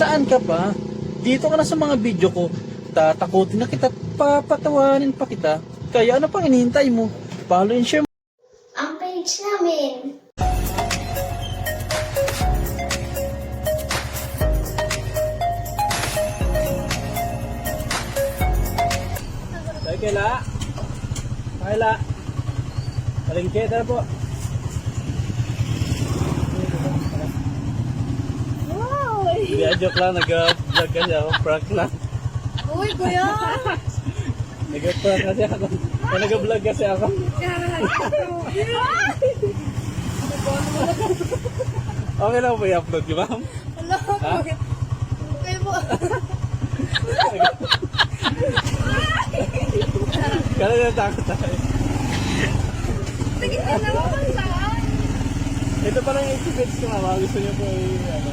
Saan ka pa? Dito ka na sa mga video ko. Tatakutin na kita, papatawanin pa kita. Kaya ano pang hinihintay mo? Follow and share. Ang page namin. Tayo kaila. Kaila. Palengke, tara po. Wow! Hindi, joke lang. Nag-vlog kasi ako. Prank lang. Uy, kuya! Nag-prank kasi ako. Nag-vlog kasi ako. Okay lang po i-upload niyo, ma'am? Hello! Ha? Okay po. Kala na takot tayo. Tingin ka naman kung saan. Ito parang exhibits ko, mama. Gusto niyo po ano.